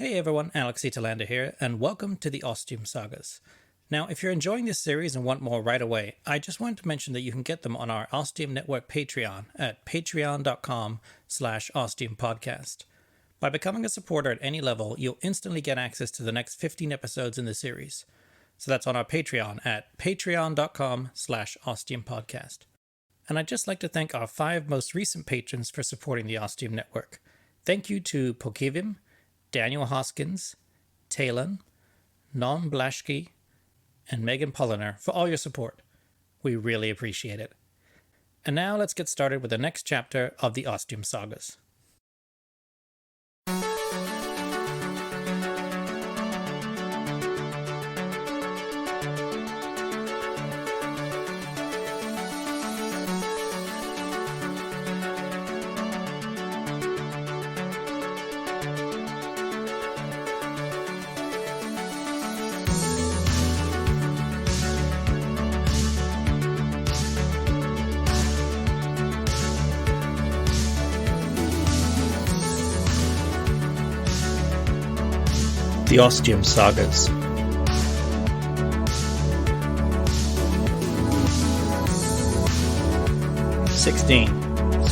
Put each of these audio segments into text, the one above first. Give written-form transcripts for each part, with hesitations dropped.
Hey everyone, Telander here, and welcome to the Ostium Sagas. Now, if you're enjoying this series and want more right away, I just wanted to mention that you can get them on our Ostium Network Patreon at patreon.com/ostiumpodcast. By becoming a supporter at any level, you'll instantly get access to the next 15 episodes in the series. So that's on our Patreon at patreon.com/ostiumpodcast. And I'd just like to thank our 5 most recent patrons for supporting the Ostium Network. Thank you to Pokivim, Daniel Hoskins, Talon, Non Blashki, and Megan Polliner for all your support. We really appreciate it. And now let's get started with the next chapter of the Ostium Sagas. The Ostium Sagas.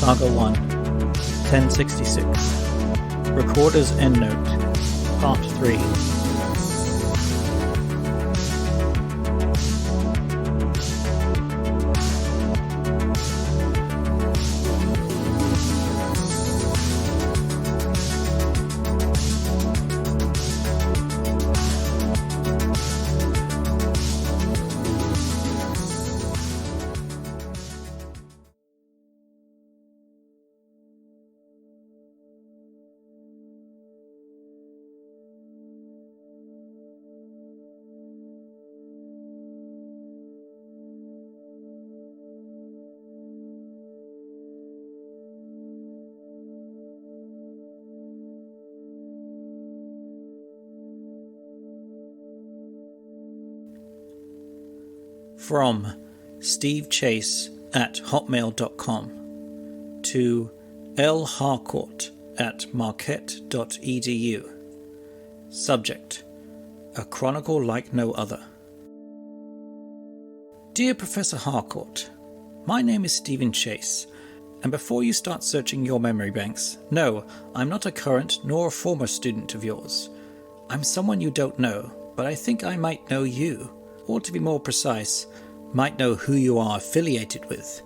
Saga 1, 1066. Recorder's Endnote, Part 3. From Steve Chase at hotmail.com to L. Harcourt at marquette.edu. Subject: A Chronicle Like No Other. Dear Professor Harcourt, my name is Stephen Chase, and before you start searching your memory banks, no, I'm not a current nor a former student of yours. I'm someone you don't know, but I think I might know you. Or to be more precise, might know who you are affiliated with.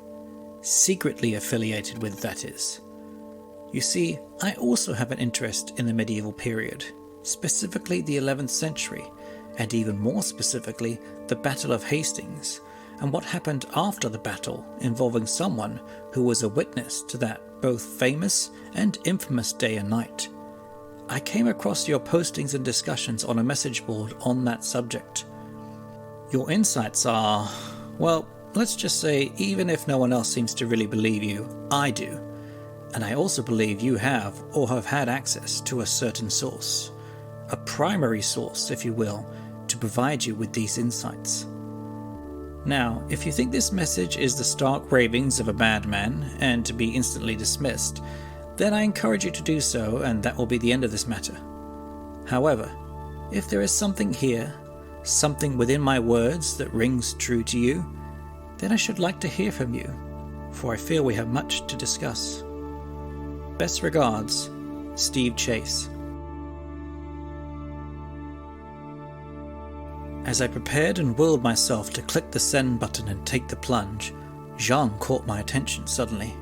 Secretly affiliated with, that is. You see, I also have an interest in the medieval period, specifically the 11th century, and even more specifically, the Battle of Hastings, and what happened after the battle involving someone who was a witness to that both famous and infamous day and night. I came across your postings and discussions on a message board on that subject. Your insights are, well, let's just say, even if no one else seems to really believe you, I do. And I also believe you have or have had access to a certain source, a primary source, if you will, to provide you with these insights. Now, if you think this message is the stark ravings of a madman and to be instantly dismissed, then I encourage you to do so, and that will be the end of this matter. However, if there is something here, something within my words that rings true to you, then I should like to hear from you, for I feel we have much to discuss. Best regards, Steve Chase. As I prepared and willed myself to click the send button and take the plunge, Jean caught my attention suddenly.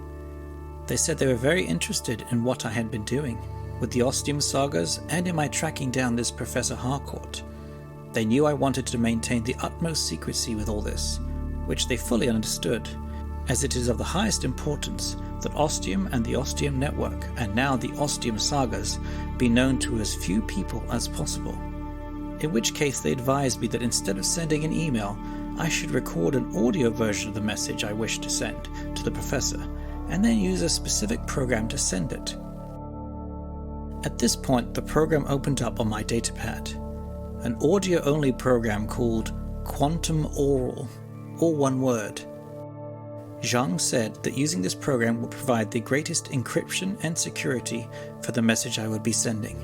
They said they were very interested in what I had been doing, with the Ostium Sagas and in my tracking down this Professor Harcourt. They knew I wanted to maintain the utmost secrecy with all this, which they fully understood, as it is of the highest importance that Ostium and the Ostium Network, and now the Ostium Sagas, be known to as few people as possible. In which case they advised me that instead of sending an email, I should record an audio version of the message I wish to send to the professor, and then use a specific program to send it. At this point, the program opened up on my datapad. An audio-only program called Quantum Oral, all one word. Zhang said that using this program would provide the greatest encryption and security for the message I would be sending.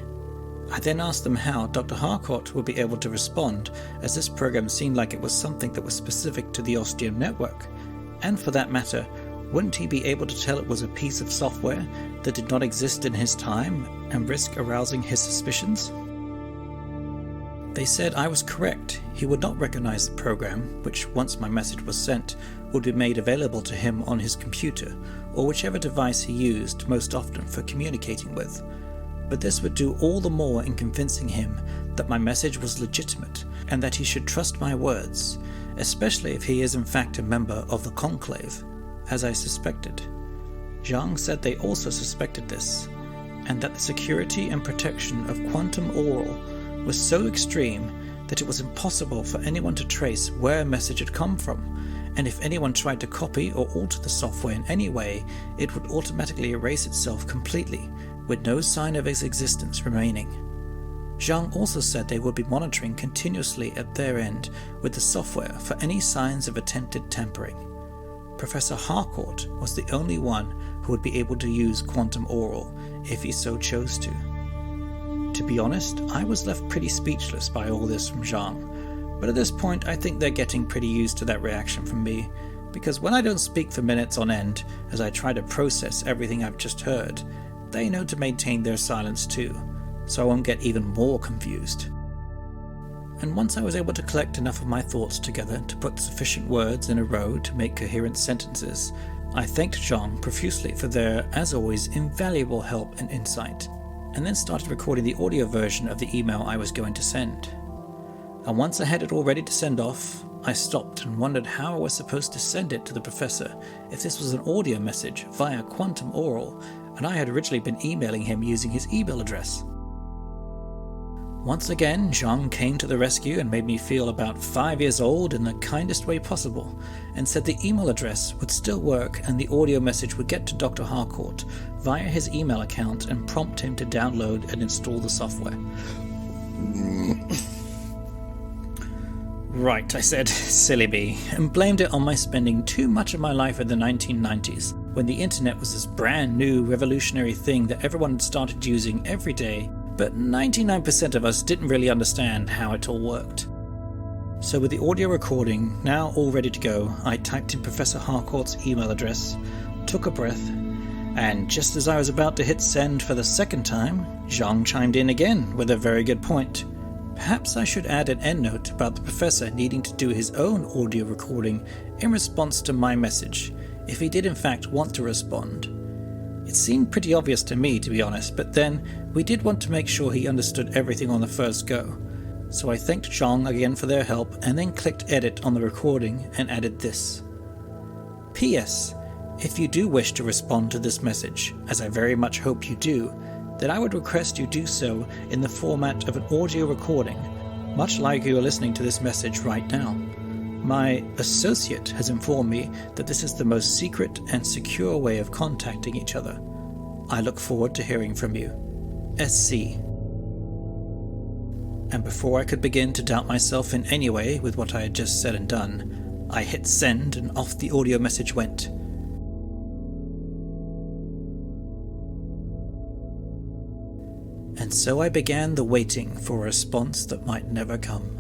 I then asked them how Dr. Harcourt would be able to respond, as this program seemed like it was something that was specific to the Ostium Network. And for that matter, wouldn't he be able to tell it was a piece of software that did not exist in his time and risk arousing his suspicions? They said I was correct. He would not recognize the program, which once my message was sent, would be made available to him on his computer, or whichever device he used most often for communicating with. But this would do all the more in convincing him that my message was legitimate and that he should trust my words, especially if he is in fact a member of the Conclave, as I suspected. Zhang said they also suspected this, and that the security and protection of Quantum Oral was so extreme that it was impossible for anyone to trace where a message had come from, and if anyone tried to copy or alter the software in any way, it would automatically erase itself completely, with no sign of its existence remaining. Zhang also said they would be monitoring continuously at their end with the software for any signs of attempted tampering. Professor Harcourt was the only one who would be able to use Quantum Oral if he so chose to. To be honest, I was left pretty speechless by all this from Zhang, but at this point I think they're getting pretty used to that reaction from me, because when I don't speak for minutes on end as I try to process everything I've just heard, they know to maintain their silence too, so I won't get even more confused. And once I was able to collect enough of my thoughts together to put sufficient words in a row to make coherent sentences, I thanked Zhang profusely for their, as always, invaluable help and insight, and then started recording the audio version of the email I was going to send. And once I had it all ready to send off, I stopped and wondered how I was supposed to send it to the professor if this was an audio message via Quantum Oral, and I had originally been emailing him using his email address. Once again, Zhang came to the rescue and made me feel about 5 years old in the kindest way possible, and said the email address would still work and the audio message would get to Dr. Harcourt via his email account and prompt him to download and install the software. Right, I said, silly me, and blamed it on my spending too much of my life in the 1990s, when the internet was this brand new revolutionary thing that everyone had started using every day, but 99% of us didn't really understand how it all worked. So with the audio recording now all ready to go, I typed in Professor Harcourt's email address, took a breath, and just as I was about to hit send for the second time, Zhang chimed in again with a very good point. Perhaps I should add an endnote about the professor needing to do his own audio recording in response to my message, if he did in fact want to respond. It seemed pretty obvious to me, to be honest, but then we did want to make sure he understood everything on the first go. So I thanked Zhang again for their help and then clicked edit on the recording and added this. P.S. If you do wish to respond to this message, as I very much hope you do, then I would request you do so in the format of an audio recording, much like you are listening to this message right now. My associate has informed me that this is the most secret and secure way of contacting each other. I look forward to hearing from you. SC. And before I could begin to doubt myself in any way with what I had just said and done, I hit send and off the audio message went. And so I began the waiting for a response that might never come.